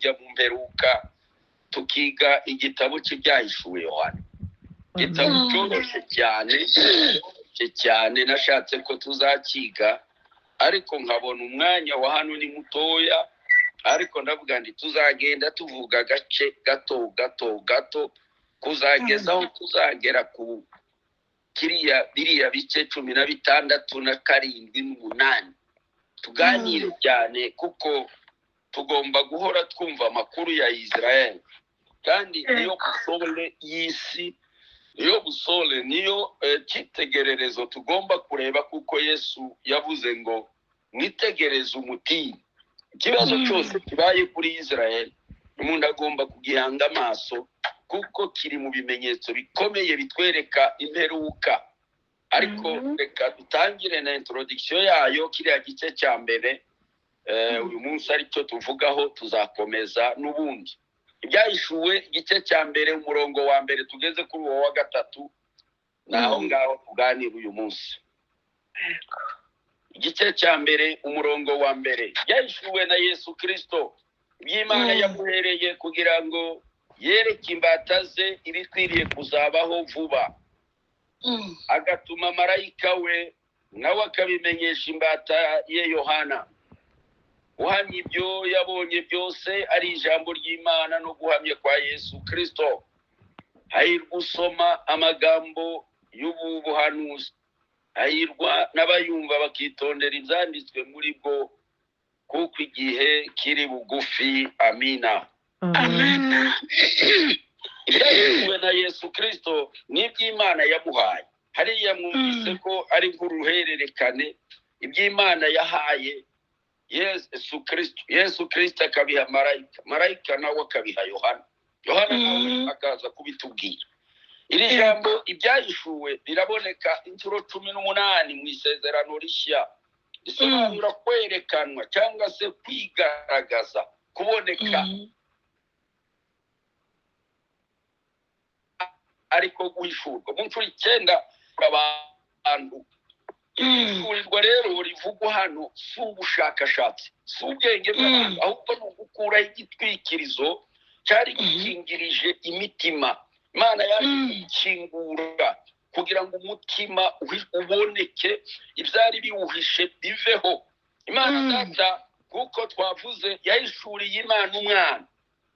kujya mu mperuka tukiga igitabo cy'ibyahishuwe Yohana. Igitabo cyoroshye cyane nashatse ko tuzakiga, ariko nkabona umwanya wa hano ni mutoya, ariko ndavuga ndi tuzagenda tuvuga gace gato kuzageza aho tuzagera ku biriya bice 16 na 7 n'8. Tuganire cyane kuko tugomba guhora twumva amakuru ya Israel, kandi niyo busole y'isi, niyo cyitegererezo tugomba kureba, kuko Yesu yavuze ngo mwitegereze umutini. Ikibazo cyose kibaye kuri Israel umuntu agomba kugihanga amaso, kuko kiri mu bimenyetso bikomeye bitwereka imperuka. Ariko reka dutangire na introduction yayo, kiriya gice cya mbere uyu munsi aricyo tuvugaho, tuzakomeza n'ubundi. Ibyahishuwe igice cya mbere umurongo wa mbere tugeze kuri uwo wa gatatu, naho ngaho tuganira uyu munsi. Igice cya mbere umurongo wa mbere, byahishuwe na Yesu Kristo iby'Imana yamuhereye kugira ngo yereke imbata ze ibikwiriye kuzabaho vuba, agatuma marayika we nawe akabimenyesha imbata ye Yohana. Uhamya ibyo yabonye byose ari ijambo ry'Imana no guhamya kwa Yesu Kristo. Hahirwa usoma amagambo y'ubu buhanuzi, hahirwa n'abayumva bakitondera ibyanditswe muri bwo, kuko igihe kiri bugufi. Amina. Ibyahishuwe na Yesu Kristo n'iby'Imana yamuhaye. Hariya mwumvise ko ari nk'uruhererekane iby'Imana yahaye Yesu Kristo akabiha marayika nawe akabiha Yohana nawe akaza kubitubwira. Iri jambo ibyahishuwe biraboneka inshuro 18 mu isezerano rishya. Risobanura kwerekanwa cyangwa se kwigaragaza, kuboneka. Ariko guhishurwa mu nshuro 9 abantu. Ishurirwa rero rivugwa hano si ubushakashatsi, si ubwenge bw'abantu, ahubwo ni ugukuraho igitwikirizo cyari gikingirije imitima. Imana yaje gukingura kugira ngo umutima uboneke, ibyari biwuhishe biveho. Imana data, kuko twavuze, yahishuriye Imana umwana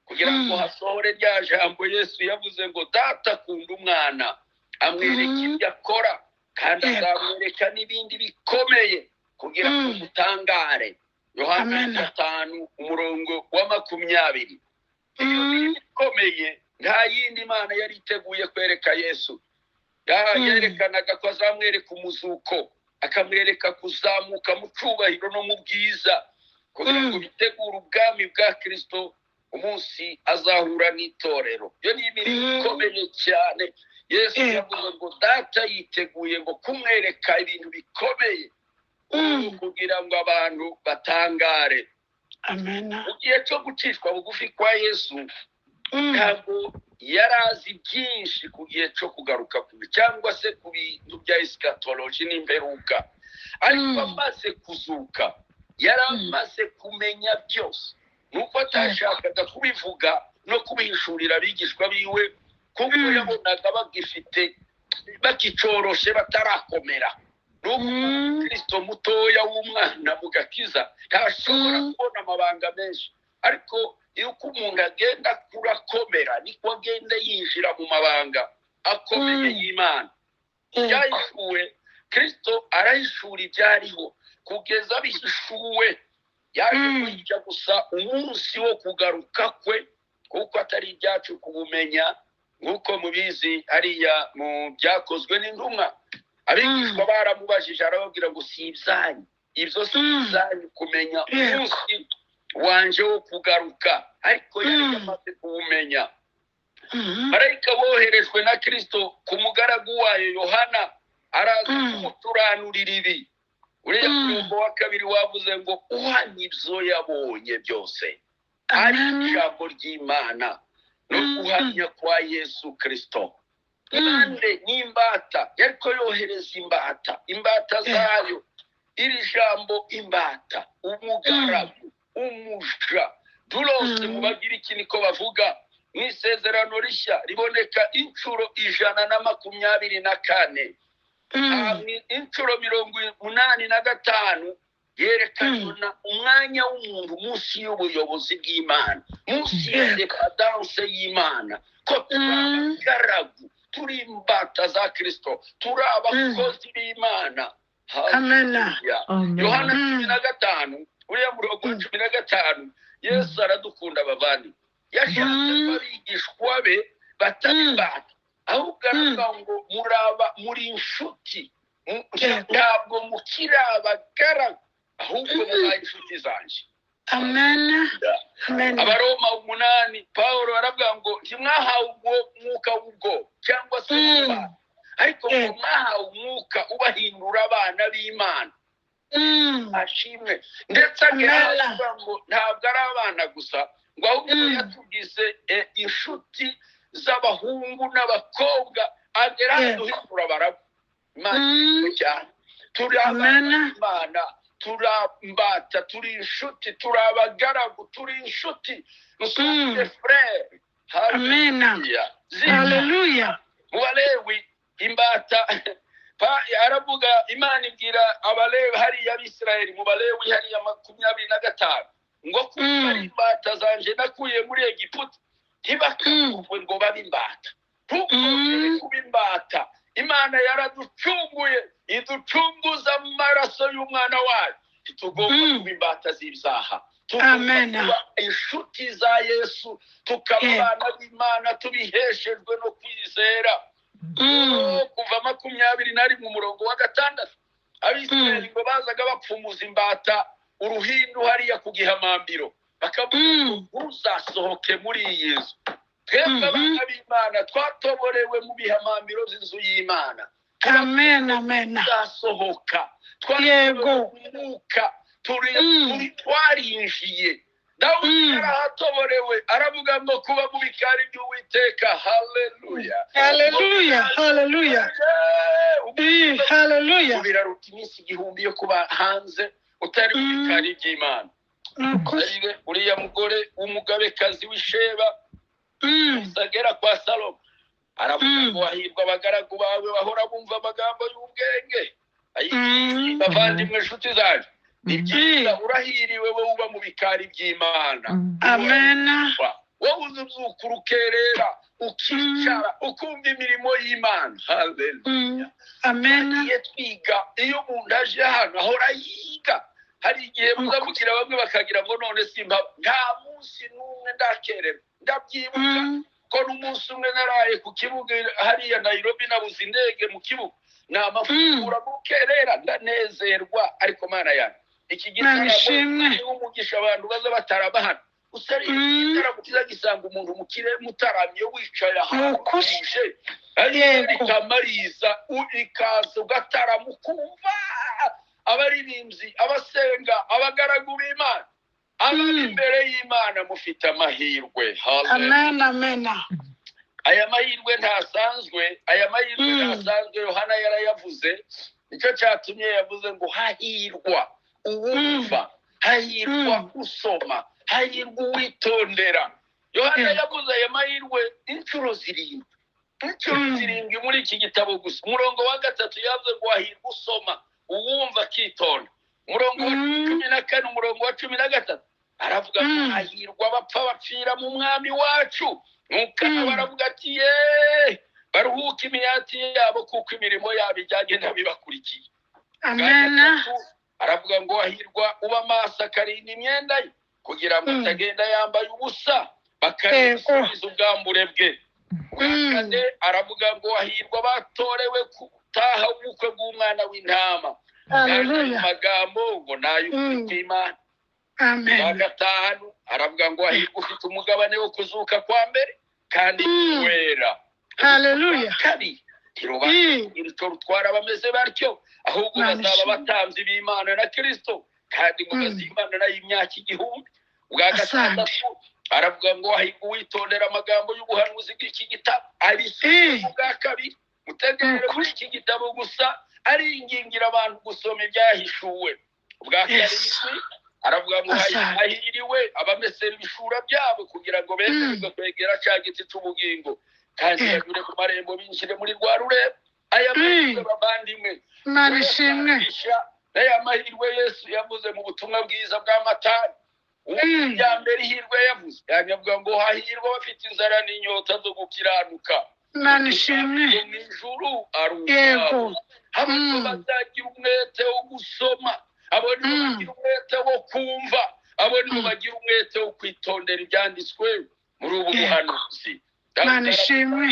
kugira ngo hasohore rya jambo Yesu yavuze ngo data akunda umwana, amwereka ibyo akora, kandi azamwereka n'ibindi bikomeye kugira ngo mutangare. Yohana 5 umurongo wa 20. Ibyo bikomeye nta yindi Imana yari iteguye kwereka Yesu. Yerekanaga ko azamwereka umuzuko, akamwereka kuzamuka mu cyubahiro no mu bwiza, kugira ngo bitegure ubwami bwa Kristo umunsi azahura n'itorero. Iyo ni imirimo ikomeye cyane. Yesu yavuze ngo data yiteguye ngo kumwereka ibintu bikomeye kugira ngo abantu batangare. Mu gihe cyo gucishwa bugufi kwa Yesu, ntabwo yarazi byinshi ku gihe cyo kugaruka kwe, cyangwa se ku bintu bya eschatology n'imperuka. Ariko amaze kuzuka yaramaze kumenya byose, nuko atashakaga kubivuga no kubihishurira abigishwa biwe, kuko yabonaga bakicoroshe batarakomera. Nuko Kristo mutoya w'umwana mugakiza ntashobora kubona amabanga menshi, ariko iyo umuntu agenda kurakomera niko agenda yinjira mu mabanga akomeye y'Imana. Ibyahishuwe, Kristo arahishura ibyariho kugeza bihishuwe. Yaje kujya gusa umunsi wo kugaruka kwe, kuko atari ibyacu kubumenya. Nk'uko mubizi hariya mu byakozwe n'intumwa, abigishwa baramubajije arababwira ngo si ibyanyu, ibyo si ibyanyu kumenya umunsi wanje wo kugaruka, ariko yari yamaze kuwumenya. Marayika boherejwe na Kristo ku mugaragu wayo Yohana araza kumuturanurira ibi. Uriya murongo wa 2 wavuze ngo uhanye ibyo yabonye byose, ari ijambo ry'Imana no guhamya kwa Yesu Kristo. Kandi n'imbata, yariko yohereza imbata zayo. Iri jambo imbata, umugaragu, umuja, turose mu bagiriki niko bavuga mu isezerano rishya riboneka inshuro 124 inshuro 85 yerekana umwanya w'umuntu munsi y'ubuyobozi bw'Imana, munsi ya dekadanse y'Imana, ko turabagaragu, turi imbata za Kristo, turi abakozi b'Imana. Amena. Yohana 15 uriya murongo wa 15, Yesu aradukunda bavandi, yashatse abigishwa be batabibata, ahubwo aravuga ngo muri inshuti, ntabwo mukiri abagaragu, ahubwo mubaye inshuti zanje. Amena. Abaroma 8 Paulo aravuga ngo ntimwahawe umwuka w'ubwo cyangwa se ubwoba, ariko mwahawe umwuka ubahindura abana b'Imana. Ashimwe. Ndetse aravuga ngo ntabwo ari abana gusa, ngo ahubwo yatugize inshuti z'abahungu n'abakobwa, agera duhindura abarabu. Imana cyane. Turi abana b'Imana, turambata, turi inshuti, turi abagaragu, turi inshuti, musumye frere. Haleluya. Mu Balewi imbata aravuga, Imana ibwira Abalewi hariya Abisirayeli, mu Balewi hariya 25 ngo kuba imbata zanje nakuye muri Egiputa ntibakavugwe ngo babe imbata. Tukongere kuba imbata. Imana yaraducunguye, iducunguza mu maraso y'umwana wayo. Tugomba kuba imbata z'ibyaha, tugomba inshuti za Yesu, tukabana b'Imana tubiheshejwe no kwizera. Kuva 21 umurongo wa 6, Abisirayeli ngo bazaga bapfumuza imbata uruhindu hariya ku gihamambiro, bakavuga ngo uzasohoke muri iyi nzu. Twebwe abana b'Imana twatoborewe mu bihamambiro z'inzu y'Imana. Amen. Tuzasohoka, twarinjiye. Dawudi yarahatoborewe, aravuga ngo kuba mu bikari by'Uwiteka. Haleluya. Biraruta iminsi 1000 yo kuba hanze utari mu bikari by'Imana. Uriya mugore w'umugabekazi w'Isheba agera kwa Salomo, aravuga ngo wahirwa abagaragu bawe bahora bumva amagambo y'ubwenge. Bavandimwe inshuti zaje, ni byiza, urahiriwe wowe uba mu bikari by'Imana. Amena. Wowe uzuzuka ukerera, ukicara, ukumva imirimo y'Imana. Haleluya. Amena. Twiga, iyo umuntu aje hano ahora yiga. Hari igihe muzabukira bamwe bakagira ngo none simba, nta munsi n'umwe ndakerera. Ndabyibuka ko n'umunsi umwe naraye ku kibuga hariya Nairobi, nabuze indege mu kibuga, namafungura mukerera, ndanezerwa. Ariko Mana yanjye, iki gitaramo umugisha abantu baza batarabahana, usari igitaramo kizagisanga umuntu mukire mutaramye wicaye ahantu kuje, rikamariza ikaza ugatarama ukumva abaririmbyi, abasenga, abagaragu b'Imana, abari imbere y'Imana mufite amahirwe. Amen. Aya mahirwe ntasanzwe, Yohana yarayavuze. Nicyo cyatumye yavuze ngo hahirwa uwumva, hahirwa usoma, hahirwa uwitondera. Yohana yavuze aya mahirwe inshuro 7 muri iki gitabo gusa. Umurongo wa 3 yavuze ngo hahirwa usoma, uwumva akitonda. Umurongo wa 14 umurongo wa 13 aravuga ngo hahirwa abapfa bapfira mu mwami wacu. Nuko baravuga ati baruhuka imihati yabo, kuko imirimo yabo ijyagenda bibakurikiye. Amena. Aravuga ngo hahirwa uba maso akarinda imyenda ye, kugira ngo atagenda yambaye ubusa, bakarisubiza ubwambure bwe. Kane aravuga ngo hahirwa batorewe gutaha ubukwe bw'umwana w'intama. Amagambo ngo n'ay'Imana. Amen. 5 aravuga ngo hahirwa ufite umugabane wo kuzuka kwa mbere kandi wera. Haleluya. Rutwara bameze batyo, ahubwo bazaba batanzi b'Imana na Kristo, kandi mugazimana nayo imyaka 1000. Ubwa 6 aravuga ngo hahirwa uwitondera amagambo y'ubuhanuzi bw'iki gitabo. Ubwa 2 mutegerere kuri iki gitabo gusa, aringingira abantu gusoma ibyahishuwe. Ubwa 7 aravuga ngo hahiriwe abamesera ibishura byabo kugira ngo bemererwe kwegera cya giti cy'ubugingo kandi banyure ku marembo binjire muri rwa rurembo. aya mahirwe bavandimwe Imana ishimwe. n'aya mahirwe Yesu yavuze mu butumwa bwiza bwa Matayo. Ya mbere ihirwe yavuze yavuga ngo hahirwa bafite inzara n'inyota zo gukiranuka. Imana ishimwe. mu ijuru aruko abantu bazagira umwete wo gusoma, abo nibo bagira umwete wo kumva, abo nibo bagira umwete wo kwitondera ibyanditswe muri ubu buhanuzi. Imana ishimwe.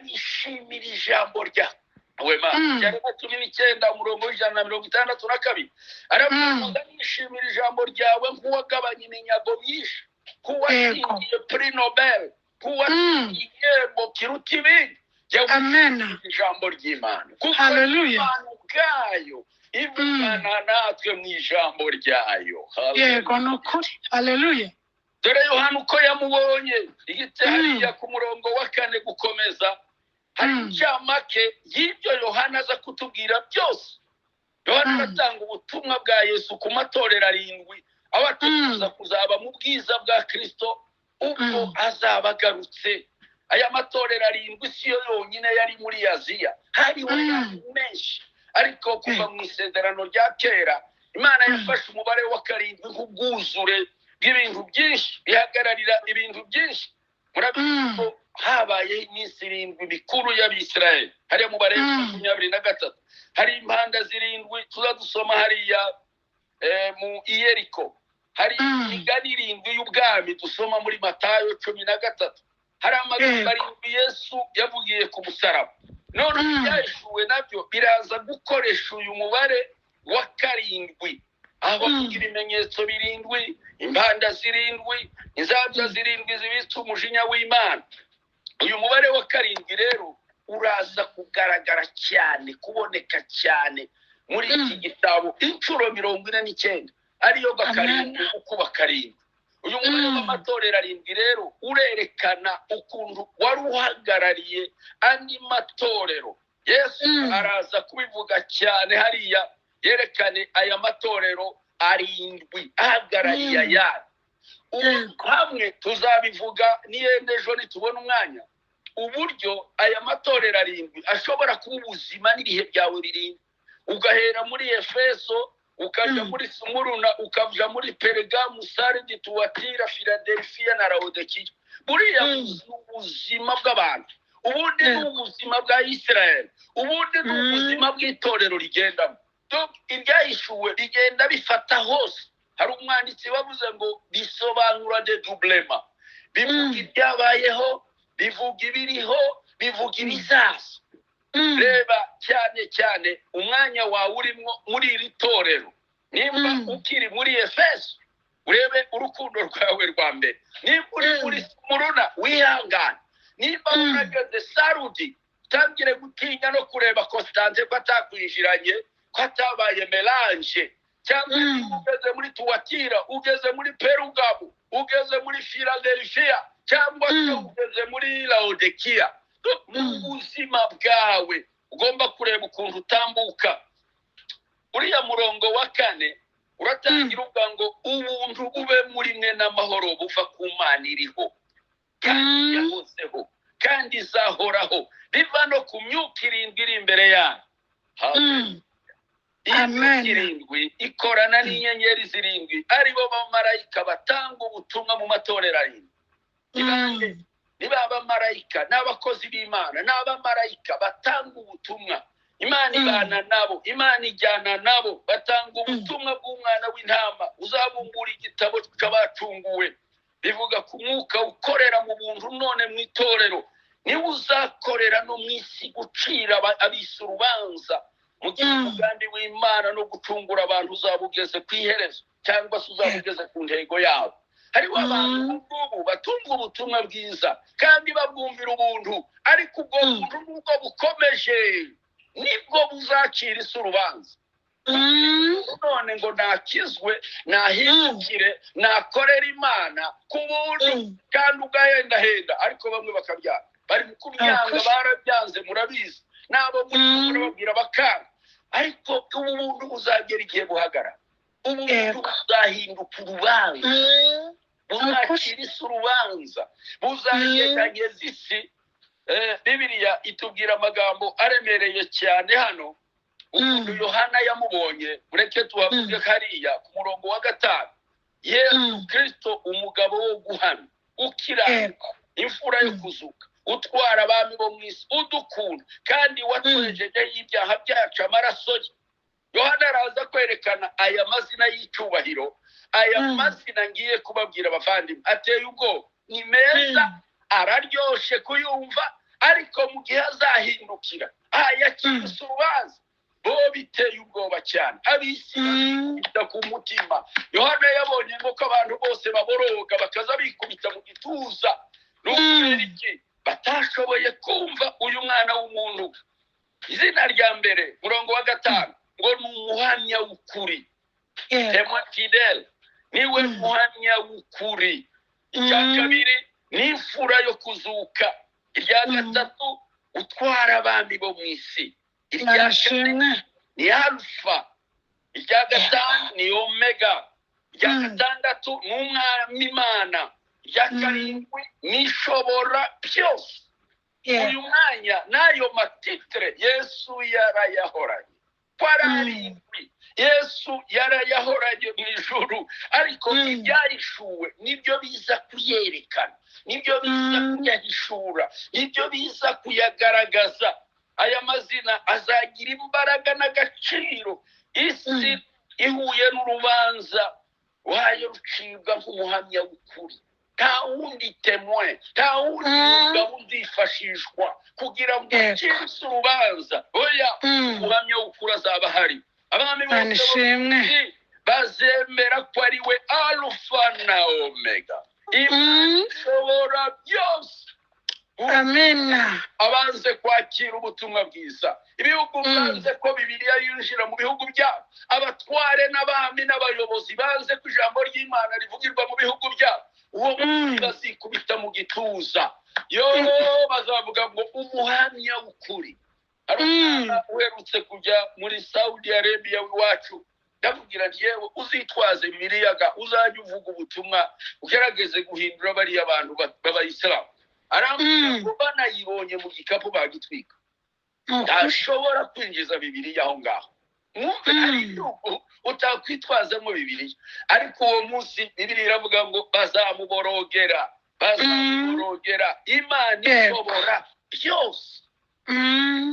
nishimira ijambo ryawe Yeremiya 19 umurongo w'162 aravuga nishimira ijambo ryawe nk'uwagabanya iminyago myinshi, kuwashingiye Prix Nobel, kuwashingiye igihembo kiruta ibindi. Amen. ijambo ry'Imana kuko Hallelujah. Imana ubwayo ivugana natwe mu ijambo ryayo. Yego ni ukuri. Hallelujah. dore Yohana uko yamubonye igite hariya ku murongo wa 4 gukomeza hari icyamake y'ibyo Yohana aza kutubwira byose. Yohana aratanga ubutumwa bwa Yesu ku matorero 7 abatuza kuzaba mu bwiza bwa Kristo ubwo azaba agarutse. aya matorero 7 siyo yonyine yari muri Aziya, hari menshi, ariko kuva mu isezerano rya kera Imana yafashe umubare wa 7 nk'ubwuzure bw'ibintu byinshi bihagararira ibintu byinshi. murabizi ko habaye iminsi 7 mikuru y'Abisirayeli hariya mu Balewi 23 hari impanda 7 tuzadusoma hariya mu Yeriko, hari imigani 7 y'ubwami dusoma muri Matayo 13, hari amagambo 7 Yesu yavugiye ku musaraba. none byashuwe nabyo biraza gukoresha uyu mubare wa 7 aho kugira ibimenyetso 7, impanda 7, inzabya 7 zibitse umujinya w'Imana. uyu mubare wa 7 rero uraza kugaragara cyane, kuboneka cyane muri iki gitabo inshuro 49 ariyo bakarindwi ukuba 7. uyu mubare w'amatorero 7 rero urerekana ukuntu wari uhagarariye andi matorero. Yesu araza kubivuga cyane hariya yerekane aya matorero 7 ahagarariye ayandi. hamwe tuzabivuga niyendejo nitubona umwanya uburyo aya matorero 7 ashobora kuba ubuzima n'ibihe byawe 7. ugahera muri Efeso ukaja muri Smuruna ukaja muri Pergamu, Sardi, Tuatira, Philadelphia na Laodikiya. buriya ubuzima bw'abantu, ubundi n'ubuzima bwa Israel, ubundi n'ubuzima bw'itorero rigendamo. ibyayishuwe rigenda bifata hose. hari umwanditsi wavuze ngo bisobanura de doublema, bivuga ibyabayeho, bivuga ibiriho, bivuga ibizaza. reba cyane cyane umwanya wawe urimo muri iri torero. nimba ukiri muri Efeso urebe urukundo rwawe rwa mbere, nimba uri muri Smuruna wihangane, nimba urageze Sarudi utangire gutinya no kureba Constante ko atakwinjiranye, ko atabaye melange, cyangwa ugeze muri Tuatira, ugeze muri Pergamu, ugeze muri Philadelphia, cyangwa ugeze muri Laodikiya. mu buzima bwawe ugomba kureba ukuntu utambuka. uriya murongo wa 4 uratangira uvuga ngo ubuntu bube muri mwe n'amahoro buva ku Mana iriho kandi yahozeho kandi izahoraho, biva no ku myuka 7 iri imbere yayo. Amen. 7 ikorana n'inyenyeri 7 aribo bamarayika batanga ubutumwa mu matorero 7. niba abamarayika n'abakozi b'Imana n'abamarayika batanga ubutumwa, Imana ibana nabo, Imana ijyana nabo, batanga ubutumwa bw'umwana w'intama uzabumbura igitabo cy'abacunguwe. bivuga ku mwuka ukorera mu buntu none mu itorero, niwe uzakorera no mu isi gucira abisi urubanza mu gihe umugambi w'Imana no gucungura abantu uzabugeze ku iherezo, cyangwa se uzabugeze ku ntego yabo. hariho abantu ubu batumva ubutumwa bwiza kandi babwumvira ubuntu, ariko ubwo buntu nubwo bukomeje nibwo buzacira isi urubanza. none ngo nakizwe, nahindukire, nakorera Imana ku buntu kandi ugahendahenda, ariko bamwe bakabyanga, bari kubyanga, barabyanze murabizi, nabo muri babwira bakanga, ariko ubu buntu buzagera igihe buhagarara. ubu Yego. buzahinduka urubanza buzakira isi urubanza buzagerageza isi. Bibiliya itubwira amagambo aremereye cyane hano ukuntu Yohana yamubonye. Mureke tuhavuge hariya ku murongo wa 5. Yesu Kristo umugabo wo guhana ukiranuka imfura yo kuzuka utwara abami bo mu isi udukunda kandi watwejejeho ibyaha byacu amaraso ye. Yohana araza kwerekana aya mazina y'icyubahiro, aya mazina ngiye kubabwira abavandimwe ateye ubwoba, ni meza, araryoshe kuyumva, ariko mu gihe azahindukira yakira urubanza bo biteye ubwoba cyane. Abisi bita ku mutima. Yohana yabonye nk'uko abantu bose baboroga bakaza bikubita mu gituza. N'ukubera iki batashoboye kumva uyu mwana w'umuntu. Izina rya mbere murongo wa 5 ngo ni umuhamya w'ukuri, témoin fidèle, niwe muhamya w'ukuri. Icya kabiri ni imfura yo kuzuka. Irya gatatu utwara abami bo mu isi. Irya kane ni alfa. Irya gatanu ni omega. Irya gatandatu ni umwami Imana. Irya karindwi ni ishobora byose. Uyu mwanya n'ayo matitre Yesu yarayahoranye. Kwararindwi Yesu yarayahoranye mu ijuru, ariko ibyahishuwe nibyo biza kuyerekana, nibyo biza kuyahishura, nibyo biza kuyagaragaza. Aya mazina azagira imbaraga n'agaciro isi ihuye n'urubanza wayo rucibwa nk'umuhamya w'ukuri. Nta wundi témoin, nta wundi mugabo uzifashishwa kugira ngo ucibwe urubanza. Oya, umuhamya w'ukuri azaba ahari. Abami bose bazemera ko ari we alfa na omega, ishobora byose. Amena. Abanze kwakira ubutumwa bwiza. Ibihugu banze ko Bibiliya yinjira mu bihugu byabo. Abatware n'abami n'abayobozi banze ko ijambo ry'Imana rivugirwa mu bihugu byabo. Uwo munsi bazikubita mu gituza. Bazavuga ngo umuhamya w'ukuri. Uherutse kujya muri Saudi Arabia iwacu, ndavugira nti yewe uzitwaze Bibiliya uzajya uvuga ubutumwa ugerageze guhindura bariya abantu b'Abayisilamu. Arambwira ngo banayibonye mu gikapu bagitwika, ntashobora kwinjiza Bibiliya aho ngaho. Mwumve ari igihugu utakwitwazamo Bibiliya. Ariko uwo munsi Bibiliya iravuga ngo bazamuborogera. Imana ishobora byose.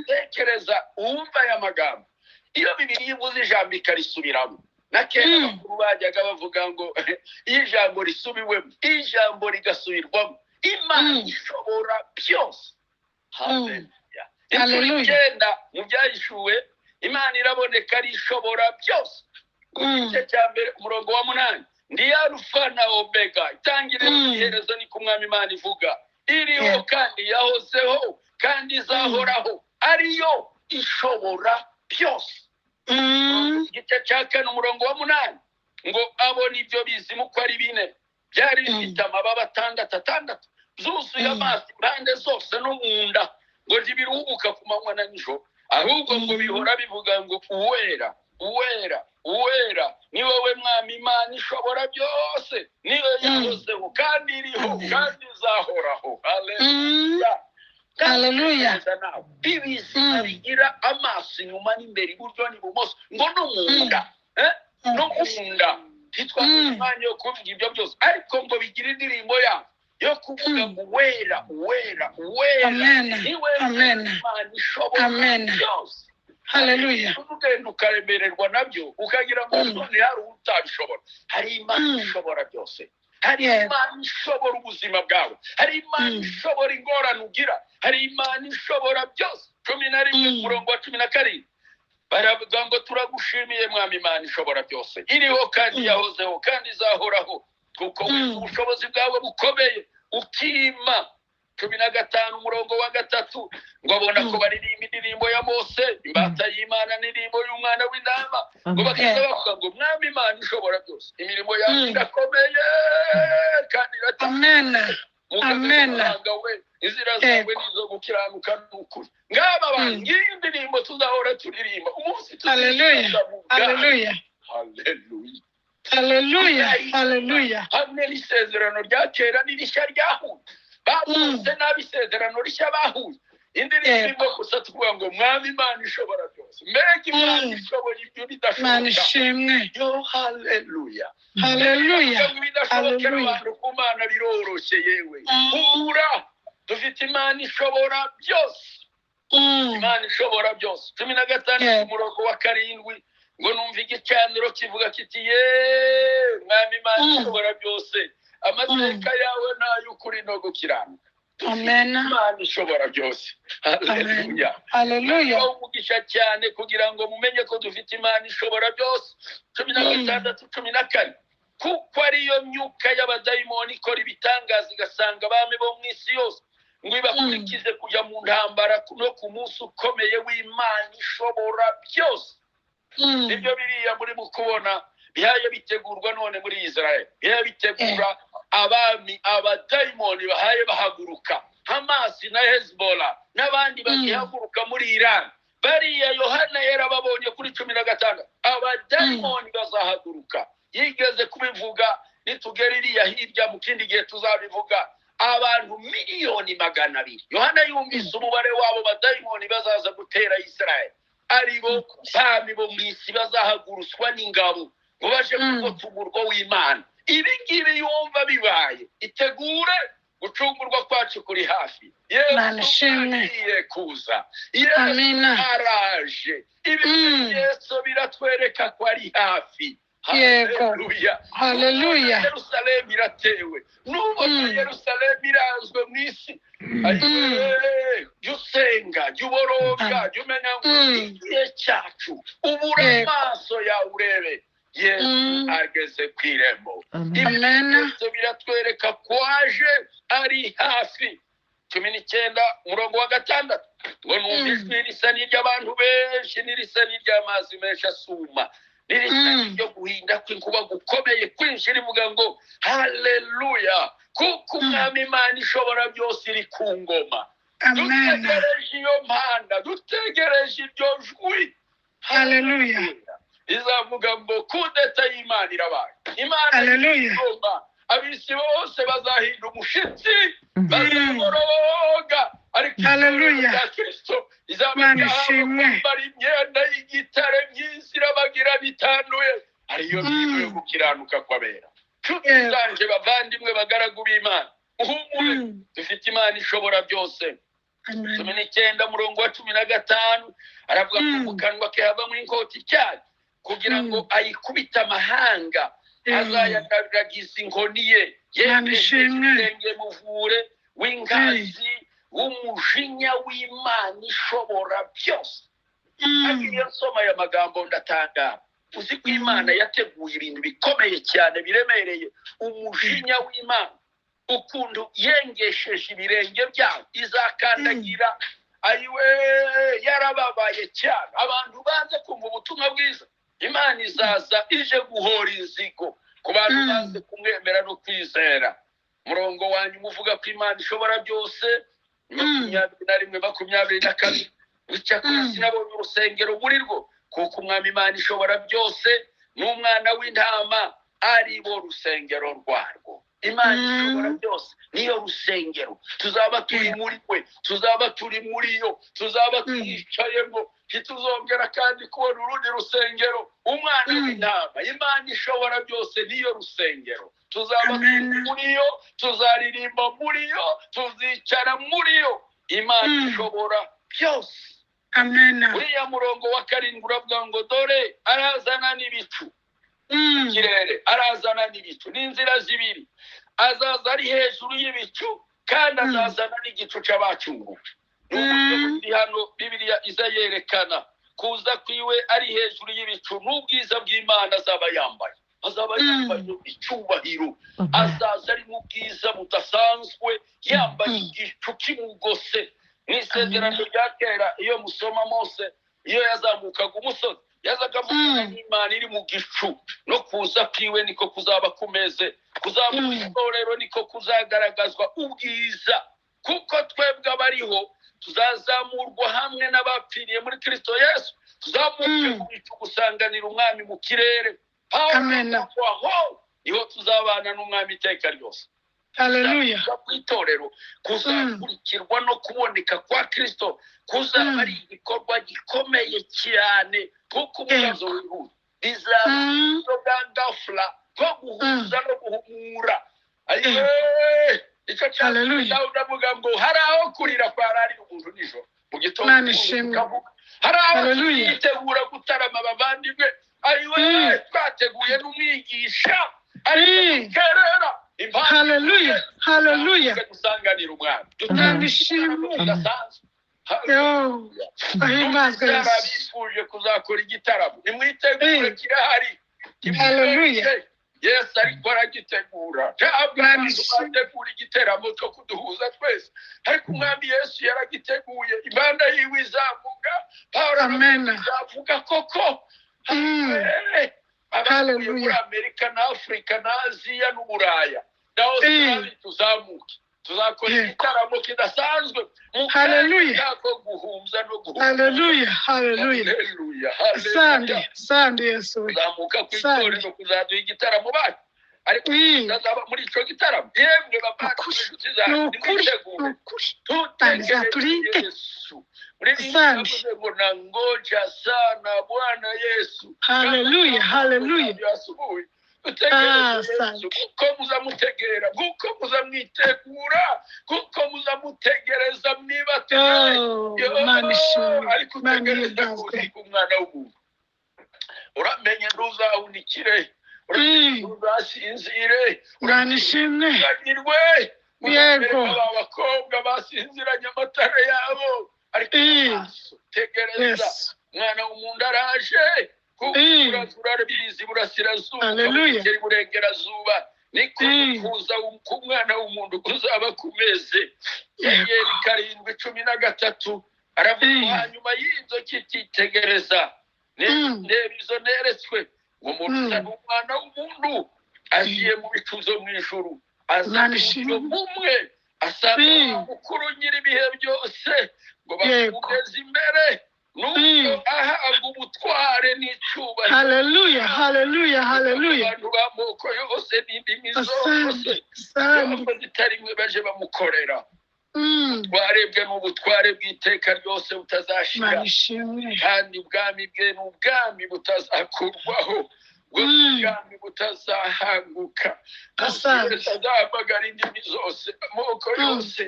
Tekereza uwumva aya magambo. Iyo Bibiliya ivuze ijambo ikarisubiramo, na kera abakuru bajyaga bavuga ngo iyo ijambo risubiwemo ijambo rigasubirwamo, Imana ishobora byose. Haleluya. Icyenda mu byahishuwe Imana iraboneka ari ishobora byose. Igice cya mbere umurongo wa 8, ndi alfa na omega, itangiriro n'iherezo ni ku mwami Imana ivuga, iriho kandi yahozeho kandi izahoraho, ariyo ishobora byose. Igice cya 4 umurongo wa 8 ngo abona ibyo bizimu ko ari 4 byari bifite amababa 6 zuzuye amazi impande zose no mu nda, ngo ntibiruhuka ku manywa na nijoro, ahubwo ngo bihora bivuga ngo uwera uwera uwera ni wowe mwami Imana ishobora byose, niwe yahozeho kandi iriho kandi izahoraho. Haleluya. Haleluya. Ibizima bigira amaso inyuma n'imbere, iburyo n'ibumoso, ngo no mu nda, no mu nda. Titwaze umwanya wo kuvuga ibyo byose, ariko ngo bigira indirimbo yo kuvuga ngo uwera uwera uwera niwe Imana ishobora byose. Haleluya. Ugenda ukaremererwa nabyo ukagira ngo none hari utabishobora. Hari Imana ishobora byose. Hari Imana ishobora ubuzima bwawe. Hari Imana ishobora ingorane ugira. Hari Imana ishobora byose. 11 umurongo wa 12 baravuga ngo turagushimiye mwami Imana ishobora byose, iriho kandi yahozeho kandi izahoraho, kuko ubushobozi bwawe bukomeye ukima. 15 umurongo wa 3 ngo abona ko baririmba indirimbo ya Mose, imbata y'Imana n'indirimbo y'umwana w'intama, ngo bakaza bavuga ngo mwami Imana ishobora byose, imirimo yawe irakomeye kandi iratamena. Amena. Inzira zawe nizo gukiranuka n'ukuri. Ngaba bangiye indirimbo tuzahora turirimba umunsi. Haleluya. Haleluya. haleluya Hallelujah. Hallelujah. hamwe n'isezerano rya kera n'irishya ryahuye bavuze n'abisezerano rishya bahuye indirimbo gusa tuvuga ngo mwami Imana ishobora byose mbega Imana ishobora ibyo Imana bidashoboka ishimwe. yo haleluya Hallelujah. bidashobokera Hallelujah. abantu ku Mana biroroshye yewe humura dufite Imana ishobora byose Imana ishobora byose 15 umurongo wa 7 ngo numva igicaniro kivuga kiti ye mwami Imana ishobora byose amateka yawe n'ay'ukuri no gukiranuka Amen. Imana ishobora byose haleluya Hallelujah. umugisha cyane kugira ngo mumenye ko dufite Imana ishobora byose 16 14 kuko ariyo myuka y'abadayimoni ikora ibitangaza igasanga abami bo mu isi yose ngo ibakurikize kujya mu ntambara no ku munsi ukomeye w'Imana ishobora byose ibyo biriya muri mu kubona bihaye bitegurwa none muri Israel bihaye bitegura abami abadayimoni bahaye bahaguruka Hamas na Hezbollah n'abandi bagihaguruka muri Iran bariya Yohana yarababonye kuri 15 abadayimoni bazahaguruka yigeze kubivuga nitugera iriya hirya mu kindi gihe tuzabivuga abantu miliyoni 200 Yohana yumvise umubare wabo badayimoni bazaza gutera Israel aribo bami bo mu isi bazahaguruswa n'ingabo ngo baje kugota umurwa w'Imana ibi ngibi yumva bibaye itegure gucungurwa kwacu kuri hafi Yesu agiye kuza Yesu araje ibimenyetso biratwereka ko ari hafi haleluya Haleluya. Yerusalemu iratewe nubwo Yerusalemu irazwe mu isi yusenga yuboroga yumenya ngo igihe cyacu ubura amaso yawe urebe Yesu ageze ku irembo ibimenyetso biratwereka ko aje ari hafi 19 umurongo wa 6 ngo numva ijwi risa n'iry'abantu benshi n'irisa n'iry'amazi menshi asuma n'irisa n'iryo guhinda kw'inkuba gukomeye kwinshi rivuga ngo haleluya kuko umwami Imana ishobora byose iri ku ngoma dutegereje iyo mpanda dutegereje iryo jwi haleluya izavuga ngo kudeta y'Imana irabaye Imana ingoma abisi bose bazahinda umushitsi bazaboroga ariko haleluya Kristo izabambara imyenda y'igitare myinshi irabagira bitanuye ariyo migo yo gukiranuka kw'abera zanje bavandimwe bagaragu b'Imana uhumure dufite Imana ishobora byose 19 murongo wa 15 aravuga ko mu kanwa ke havamo inkota cyane kugira ngo ayikubita amahanga azayagaragiza inkoni ye yemeshenge muvure w'ingazi w'umujinya w'Imana ishobora byose agiye nsoma aya magambo ndatangara uzi ko Imana yateguye ibintu bikomeye cyane biremereye umujinya w'Imana ukundu yengesheje ibirenge byayo izakandagira ayiwe yarababaye cyane abantu banze kumva ubutumwa bwiza Imana izaza ije guhora inzigo ku bantu banze kumwemera no kwizera murongo wanyu muvuga ko Imana ishobora byose 21-22 wicyakora sinabonye urusengero muri rwo kuko umwami Imana ishobora byose n'umwana w'intama ari bo rusengero rwarwo Imana ishobora byose niyo rusengero tuzaba turi muri we tuzaba turi muri yo tuzaba twicayemo kituzongera kandi kubona urundi rusengero umwana w'intama Imana ishobora byose niyo rusengero tuzaba turi muri yo tuzaririmba muri yo tuzicara muri yo Imana ishobora byose amen uriya murongo wa 7 uravuga ngo dore arazana n'ibicu kirere arazana n'ibicu n'inzira zibiri azaza ari hejuru y'ibicu kandi azazana n'igicu cy'abacunguwe n'uburyo hano Bibiliya izayerekana kuza kwiwe ari hejuru y'ibicu n'ubwiza bw'Imana azaba yambaye icyubahiro azaza ari mu bwiza budasanzwe yambaye igicu kimugose n'isezerano rya kera iyo musoma Mose iyo yazamukaga umusozi yazaga mu Imana iri mu gicu no kuza kwiwe niko kuzaba kumeze kuzamuka rero niko kuzagaragazwa ubwiza kuko twebwe abariho tuzazamurwa hamwe n'abapfiriye muri Kristo Yesu tuzamuke mu bicu gusanganira umwami mu kirere Amen. aho niho tuzabana n'umwami iteka ryose. Hallelujah. Ku itorero kuzakurikirwa no kuboneka kwa Kristo kuzaba ari igikorwa gikomeye cyane kuko umubazo w'ihuye bizaba gafla ko guhuza no guhumura. Icyo cyane ndavuga ngo hari aho kurira kwa rari umuntu nijoro mu gitondo hari aho yitegura gutarama abavandimwe ariwe twateguye n'umwigisha ari kerera. Hallelujah. Hallelujah. Gusanganira umwami Nishimwe. Yo. Ahimbazwe Yesu. Abifuje kuzakora igitaramo nimwitegure kirahari. Hallelujah. Yesu ariko aragitegura. Ntabwo bategura igiteramo cyo kuduhuza twese ariko umwami Yesu yaragiteguye. Imana yiwe izavuga Amen. izavuga koko. Hallelujah. Muri Amerika na Afrika na Aziya n'Uburaya naho tuzamuke tuzakora igitaramo kidasanzwe. Hallelujah. Guhumza no guhumza. Hallelujah. Hallelujah. Sande Yesu. Tuzamuka ku itorero kuzaduha igitaramo bacu ariko tuzaba muri icyo gitaramo yemwe bavandimwe tuzategure tutegereze Yesu. Ngo nangoja sana Bwana Yesu. Hallelujah. Hallelujah. Kuko muzamutegera kuko muzamwitegura kuko muzamutegereza ariko utegereza umwana w'umuntu uramenye ntuzawunikire uzasinzire uranishimwe yego abakobwa basinziranye amatara yabo ariko tegereza umwana w'umuntu araje urabirizi burasirazuba ukeri burengerazuba niko kuza k'umwana w'umuntu kuzaba kumeze. Yayeli 7:13 aravuga hanyuma y'inzo kititegereza ndeba izo neretswe ngo umuntu n'umwana w'umuntu agiye mu bicuzo mu ijuru azanishimwe mumwe asaba mukuru nyiribihe byose ngo bamugeze imbere nuko ahabwa ubutware n'icyubahiro. Hallelujah. Hallelujah. Hallelujah. Abantu b'amoko yose n'indimi zose zitarimwe baje bamukorera. Twarebwe n'ubutware bw'iteka ryose butazashira kandi ubwami bwe n'ubwami butazakurwaho ubwami butazahanguka azabagara indimi zose amoko yose.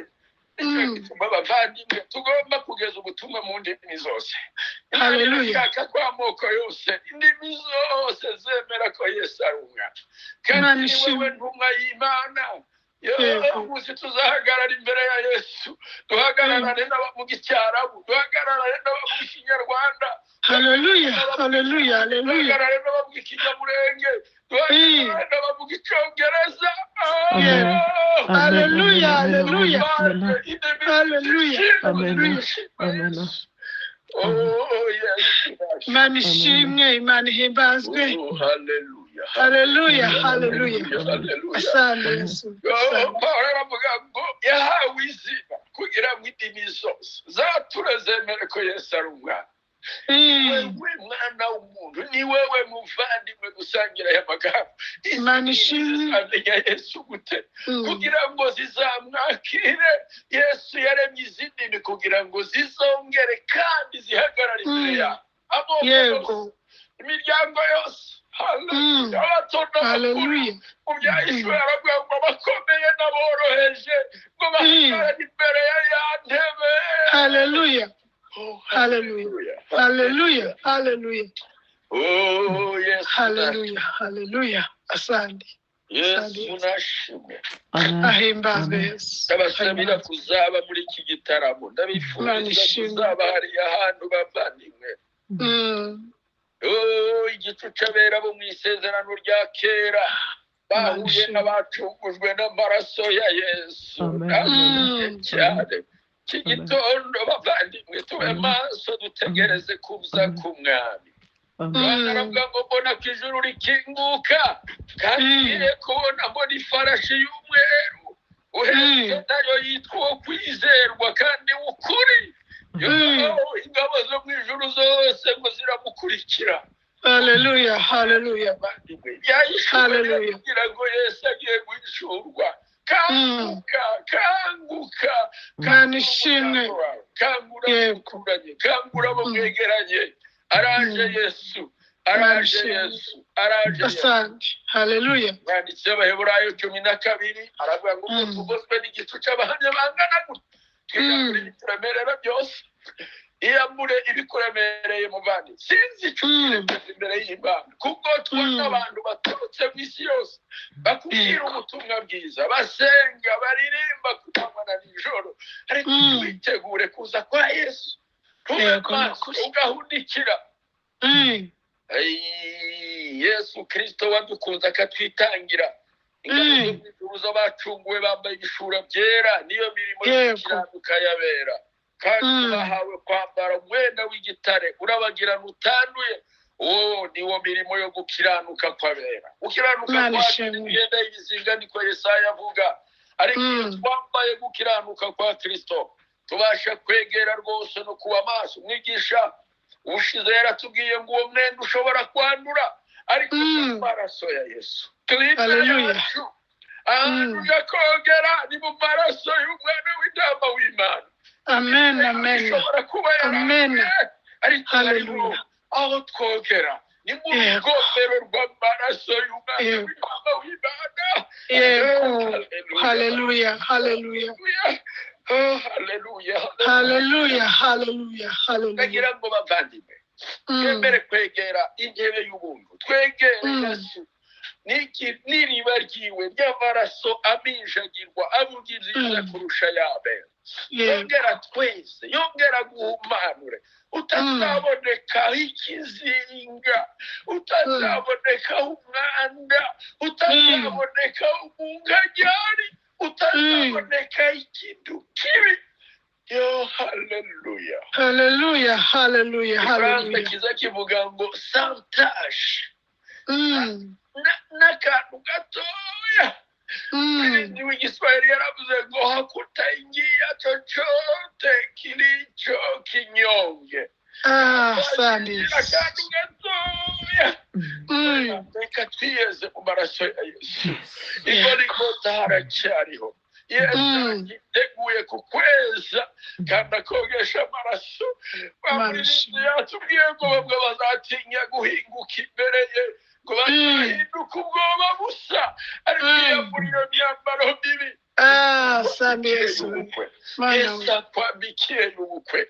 Bavandimwe tugomba kugeza ubutumwa mu ndimi zose. Ishaka ko amoko yose indimi zose zemera ko Yesu ari umwana kandi ni wewe ntumwa y'Imana. Umunsi tuzahagarara imbere ya Yesu duhagararane n'abavuga icyarabu duhagararane n'abavuga ikinyarwanda. Hallelujah. Hallelujah. Hallelujah. Duhagararane n'abavuga ikinyamurenge duhagararane n'abavuga icyongereza. Hallelujah. Hallelujah. Hallelujah. Amen. Imana ishimwe, Imana ihimbazwe. Hallelujah. Hallelujah. Asante Yesu. Pawulo aravuga ngo yahawe izina kugira ngo indimi zose zature zemere ko Yesu ari umwana. Wewe mwana w'umuntu ni wewe muvandimwe gusangira aya magambo. Imana ishimwe. Amenya Yesu gute kugira ngo zizamwakire. Yesu yaremye izi ndimi kugira ngo zizongere kandi zihagarare imbere yabo. Yego. Imiryango yose. Hallelujah. Ubyahishwe aravuga ngo bakomeye n'aboroheje ngo bahagarare imbere ya ntebe. Hallelujah. Hallelujah. Hallelujah. Hallelujah. Oh yes. Hallelujah. Hallelujah. Asante. Yesu nashimwe. Ahimbazwe Yesu. Ndabasabira kuzaba muri iki gitaramo. Ndabifuriza kuzaba hari ahantu bavandimwe. Igicu cy'abera bo mu isezerano rya kera bahuye n'abacungujwe n'amaraso ya Yesu. Cyane iki gitondo bavandimwe tube maso dutegereze kuza k'umwami. Baravuga ngo mbona ko ijuru rikinguka kandi ngiye kubona mbona ifarashi y'umweru uhetse nayo yitwa uwo kwizerwa kandi ukuri ingabo zo mu ijuru zose ngo ziramukurikira. Hallelujah. Hallelujah. Yahishuriwe kugira ngo Yesu agiye guhishurwa. Kanguka, kanguka, Manishimwe. kangura abaturage, kangura abo mwegeranye. Araje Yesu, araje Yesu, araje Yesu. Asante. Hallelujah. Mwanditsi w'Abaheburayo 12 aravuga ngo tugoswe n'igicu cy'abahamya bangana gutya. Twiyambure ibituremerera byose. Iyambure ibikuremereye muvandi. Sinzi icyo ukiremereza imbere y'Imana. Kuko tubona abantu baturutse mu isi yose bakubwira ubutumwa bwiza, basenga, baririmba ku manywa na nijoro. Ariko witegure kuza kwa Yesu. Ugahundikira. Yesu Kristo wadukunze akatwitangira. Ingabo zo bacunguwe bambaye ibishura byera, niyo mirimo yo gukiranuka yabera. Kandi bahawe kwambara umwenda w'igitare urabagirana utanduye. Niwo mirimo yo gukiranuka kwabera. Gukiranuka kwa imyenda y'ibizinga niko Yesaya avuga. Ariko twambaye gukiranuka kwa Kristo tubasha kwegera rwose no kuba maso. Umwigisha ushize yaratubwiye ngo uwo mwenda ushobora kwandura, ariko amaraso ya Yesu yacu ahantu kogera ni mu maraso y'umwana w'intama w'Imana. Amen. Amen. Ishobora kuba Amen. ariko aho twogera ni mu rugomero rw'amaraso y'umwana w'intama w'Imana. Hallelujah. Hallelujah. Oh, hallelujah. Hallelujah. Hallelujah. Hallelujah. Kagira ngo bavandimwe twemere kwegera intebe y'ubuntu, twegere Yesu n'iriba ryiwe ry'amaraso aminjagirwa amugirira kurusha y'Abeli. Yongera twese, yongera guhumanure, utazabonekaho ikizinga, utazabonekaho umwanda, utazabonekaho umunganyari, utazabonekaho ikintu kibi. Hallelujah. Hallelujah. Hallelujah. Hallelujah. Kiza kivuga ngo santash. N'akantu gatoya. Ni w'igiswahili yaravuze ngo hakutaingia chochote kilicho kinyonge. Asante. Akantu gatoya. Reka twiyeze mu maraso ya Yesu. Igorigota haracyariho. Yesu yiteguye kukweza kandi akogesha amaraso. Bamuririmbyi yatubwiye ngo bamwe bazatinya guhinguka imbere ye, ngo bazahinduka ubwoba busa, ariko yiyambura imyambaro mibi. Asante Yesu. Yesu akwambikiye ubukwe.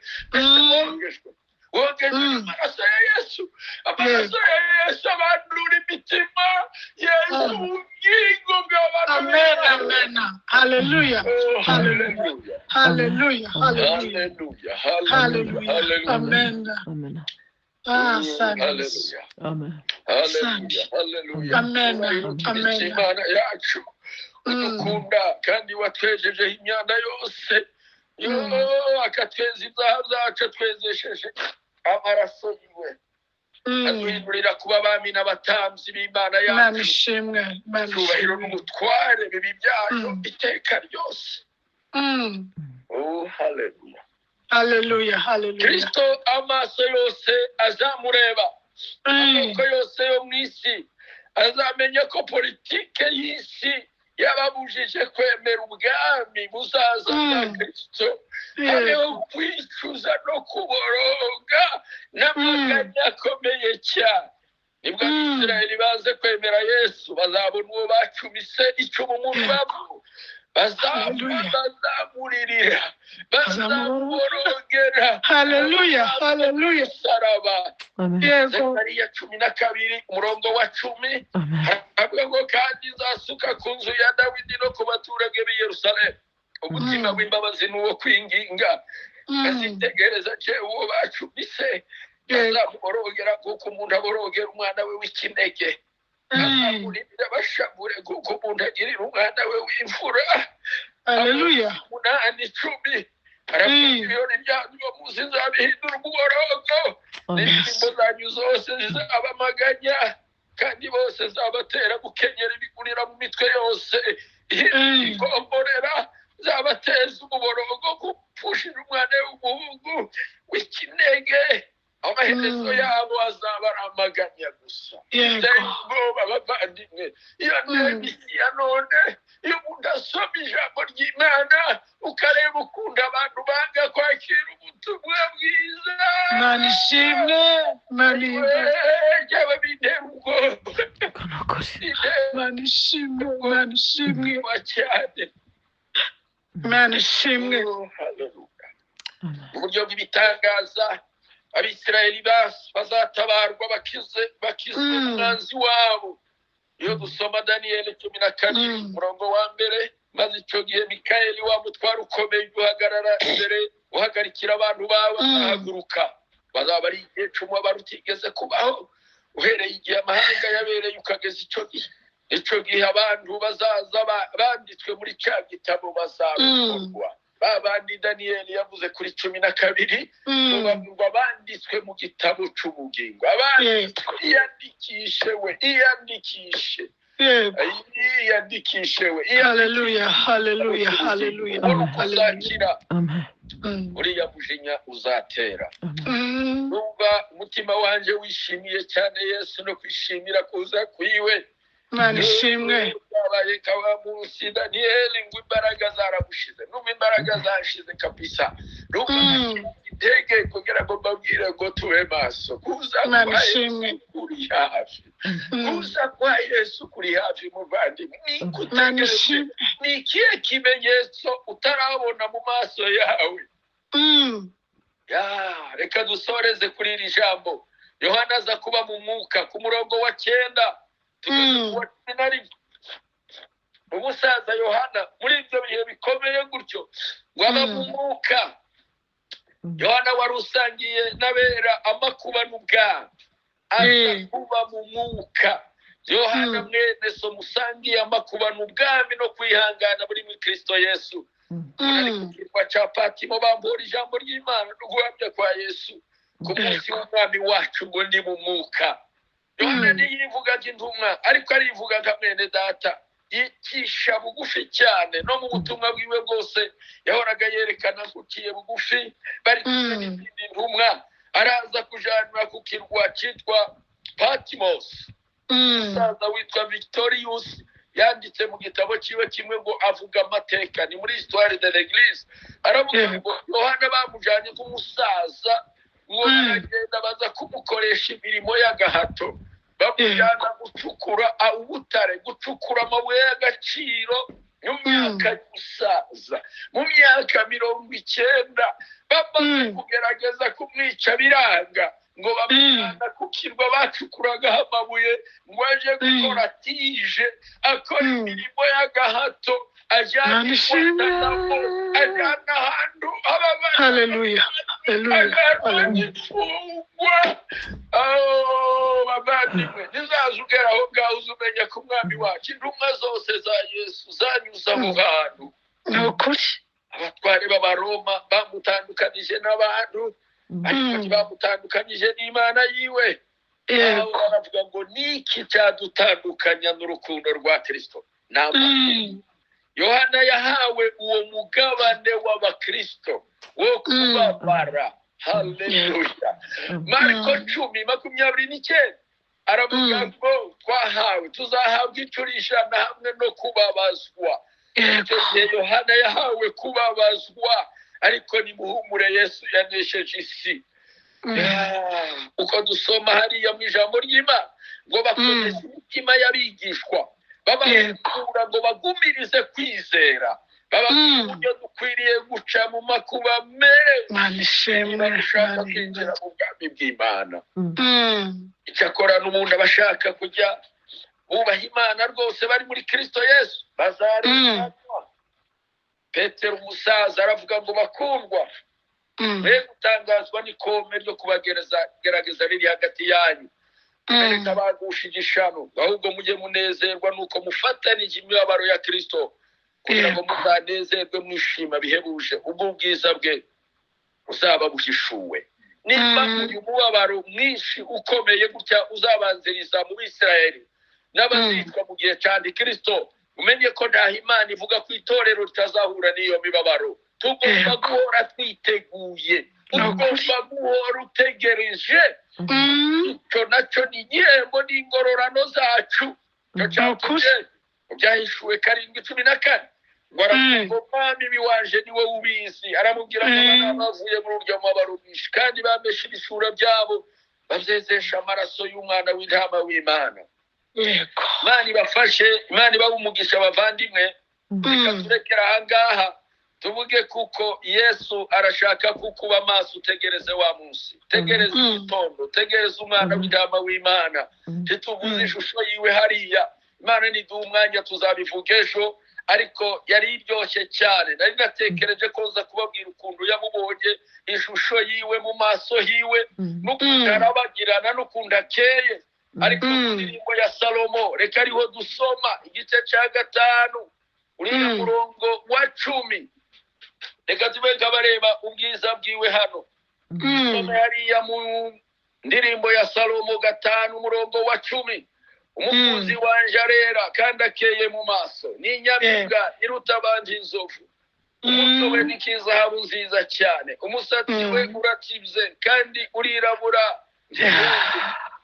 Wongejwe amaraso ya Yesu. Amaraso ya Yesu abandura imitima. Yesu ubugingo bw'abantu. Amen. Amen. Hallelujah. Hallelujah. Hallelujah. Hallelujah. Hallelujah. Amen. Amen. Hallelujah. Amen. Hallelujah. Hallelujah. Amen. Amen. Imana yacu udukunda kandi watwejejeho imyanda yose. Akatweza ibyaha byacu twezesheje amaraso yiwe. Aduhindurira kuba abami n'abatambyi b'Imana yacu. Cyubahiro n'ubutware bibi byayo iteka ryose. Hallelujah. Hallelujah. Hallelujah. Kristo amaso yose azamureba. Amoko yose yo mu isi azamenya ko politike y'isi yababujije kwemera ubwami buzaza bwa Kristo. Hariho kwicuza no kuboroga n'amaganya akomeye cyane. Nibwo Abisirayeli baze kwemera Yesu bazabona uwo bacumise icumu mu rubavu. Bazamuririra, bazamuborogera. Hallelujah. Hallelujah. Saraba. Yego. Zekariya 12 umurongo wa 10. Avuga ngo kandi nzasuka ku nzu ya Dawidi no ku baturage b'i Yerusalemu umutima w'imbabazi n'uwo kwinginga. Azitegereza je uwo bacumise. Bazamuborogera kuko umuntu aborogera umwana we w'ikinege. Bazamuririra bashabure kuko umuntu agirira umwana we w'imfura. Hallelujah. 8-10. Arabiyoni byanyu muzi nzabihindura umuborogo. N'intimbo zanyu zose zizabamaganya kandi bose zabatera gukenyera ibigunira mu mitwe yose. Igomborera zabateza umuborogo gupfushira umwana w'umuhungu. yemwe iyo isi ya none iyo udasoma ijambo ry'Imana ukareba ukunda abantu banga kwakira ubutumwa bwiza Imana ishimwe Imana yewe bintera ubwoba Imana ishimwe Imana ishimwe cyane Imana ishimwe mu buryo bw'ibitangaza abisirayeli bazatabarwa bakize umwanzi wabo iyo dusoma Daniyeli 12 umurongo wa mbere maze icyo gihe Mikayeli wa mutwaro ukomeye uhagarara imbere uhagarikira abantu bawe bahaguruka bazaba ari igihe cumi barutigeze kubaho uhereye igihe amahanga yabereye ukageza icyo gihe abantu bazaza banditswe muri cya gitabo bazarukorwa babandi Daniyeli yavuze kuri 12 ngo banditswe mu gitabo cy'ubugingo iyandikishe we Haleluya haleluya haleluya uzakira uriya mujinya uzatera numva umutima wanje wishimiye cyane Yesu no kwishimira kuza kwiwe Imana ishimwe babaye kawa munsi Daniyeli ngo imbaraga zarabushize numva imbaraga zashize kabisa numva itege kugira ngo mbabwire ngo tube maso kuza kwa Yesu kuri hafi kuza kwa Yesu kuri hafi muvandimwe ni ikihe kimenyetso utarabona mu maso yawe reka dusoreze kuri iri jambo Yohana aza kuba mu mwuka ku murongo wa 9 umusaza Yohana muri ibyo bihe bikomeye gutyo ngo aba mu mwuka Yohana wari usangiye n'abera amakuba n'ubwami aza kuba mu mwuka Yohana mwene so musangiye amakuba n'ubwami no kwihangana muri Kristo Yesu ari ku kirwa cya Patimo bambura ijambo ry'Imana no guhamya kwa Yesu ku munsi w'umwami wacu ngo ndi mu mwuka Yohana ntiyivuga intumwa ariko arivuga nka mwene data yicisha bugufi cyane no mu butumwa bwiwe bwose yahoraga yerekana kukiye bugufi bari n'izindi ntumwa araza kujanwa ku kirwa cyitwa Patmos umusaza witwa Victorius yanditse mu gitabo kiwe kimwe ngo avuga amateka ni muri Histoire de l'Église aravuga ngo Yohana bamujanye nk'umusaza ngo bagenda baza kumukoresha imirimo y'agahato bamujyana gucukura ubutare gucukura amabuye y'agaciro mu myaka y'ubusaza mu myaka 90 bamaze kugerageza kumwica biranga ngo bamujyana ku kirwa bacukuragaho amabuye ngo aje gukora tije akora imirimo y'agahato ajyana ahantu haleluya haleluya bavandimwe ntizaza ugera aho ngaho uzumenya ko umwami wacu intumwa zose za Yesu zanyuze aho hantu ni ukuri abatware b'Abaroma bamutandukanije n'abantu ariko ntibamutandukanyije n'Imana yiwe aho baravuga ngo niki cyadutandukanya n'urukundo rwa Kristo Yohana yahawe uwo mugabane w'abakristo wo kubabara haleluya Marko 10:29 aravuga ngo twahawe tuzahabwa icurishana hamwe no kubabazwa icyo gihe Yohana yahawe kubabazwa ariko ni muhumure Yesu yanesheje isi uko dusoma hariya mu ijambo ry'Imana ngo bakomeze imitima y'abigishwa babakura ngo bagumirize kwizera babakuriye dukwiriye guca mu makuba menshi bashaka kwinjira mu bwami bw'Imana icyakora n'umuntu abashaka kujya bubaha Imana rwose bari muri Kristo Yesu bazarenganywa Petero umusaza aravuga ngo bakundwa mwe gutangazwa n'ikome ryo kubagerageza riri hagati yanyu reka bagusha igishano ahubwo mujye munezerwa nuko mufatanije imibabaro ya Kristo kugira ngo muzanezerwe mwishima bihebuje ubwo ubwiza bwe uzaba buhishuwe nimba uyu mubabaro mwinshi ukomeye gutya uzabanziriza mu Bisirayeli n'abazitwa mu gihe cya Kristo umenye ko nta Imana ivuga ko itorero ritazahura n'iyo mibabaro tugomba guhora twiteguye tugomba guhora utegereje icyo nacyo ni igihembo n'ingororano zacu cyo cyatumye byahishuwe 7:14 ngo aravuga mwami biwanje niwe ubizi aramubwira ngo abana bavuye muri uryo mubabaro mwinshi kandi bameshe ibishura byabo bazezesha amaraso y'umwana w'intama w'Imana. Yego. Imana ibafashe, Imana ibahe umugisha abavandimwe. Reka turekera aha ngaha tuvuge kuko Yesu arashaka kukuba amaso utegereze wa munsi, tegereze igitondo, tegereze umwana w'intama w'Imana. Ntituvuze ishusho yiwe hariya, Imana niduha umwanya tuzabivuga ejo, ariko yari iryoshye cyane. Nari natekereje ko nza kubabwira ukuntu yamubonye ishusho yiwe mu maso hiwe, n'ukuntu arabagirana n'ukuntu akeye. Ariko indirimbo ya Salomo reka ariho dusoma igice cya 5 uriya murongo wa 10. Reka tubega bareba ubwiza bwiwe hano. Soma hariya mu ndirimbo ya Salomo 5 umurongo wa 10. Umukunzi wanje arera kandi akeye mu maso n'inyamibwa iruta abandi inzovu. Umutobe n'ikizahabu nziza cyane, umusatsi we uratibye kandi urirabura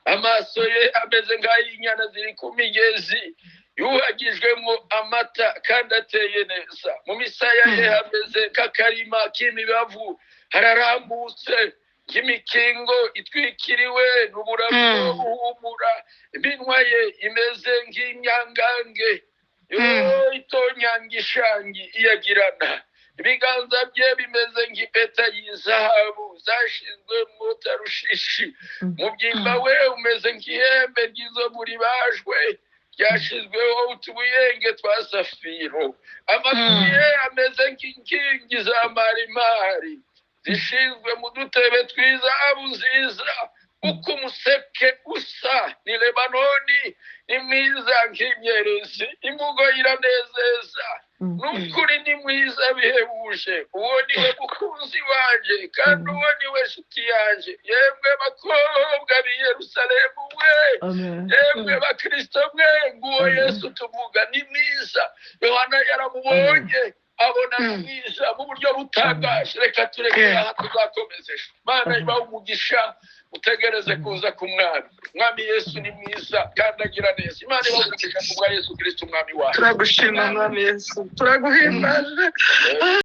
amaso ye ameze nk'ay'inyana ziri ku migezi yuhagijwemo amata kandi ateye neza. Mu misaya ye hameze nk'akarima k'imibavu, hararambutse nk'imikingo itwikiriwe n'uburabyo buhumura. Iminwa ye imeze nk'inyangange itonyangishangi iyagirana. Ibiganza bye bimeze nk'impeta y'izahabu zashinzwe mu tarushishi. Mubyimba we umeze nk'ihembe ry'izobu ribajwe ryashizweho utubuyenge twa safiro. Amaguru ye ameze nk'inkingi za marimari zishinzwe mu dutebe tw'izahabu nziza. Uko umuseke usa ni Lebanoni, ni mwiza nk'imyerezi, imvugo iranezeza. N'ukuri ni mwiza bihebuje. Uwo niwe mukunzi wanje kandi uwo niwe nshuti yanje. Yemwe bakobwa b'i Yerusalemu mwe, yemwe bakristo mwe, nguwo Yesu tuvuga ni mwiza. Yohana yaramubonye abona mwiza mu buryo butangaje. Reka turekere aha tuzakomeze. Mana ibahe umugisha, utegereze kuza k'umwami. Mwami Yesu ni mwiza kandi agira neza. Imana ibahe umugisha kubwa Yesu Kristo umwami wacu. Turagushima mwami Yesu, turaguhimbaza.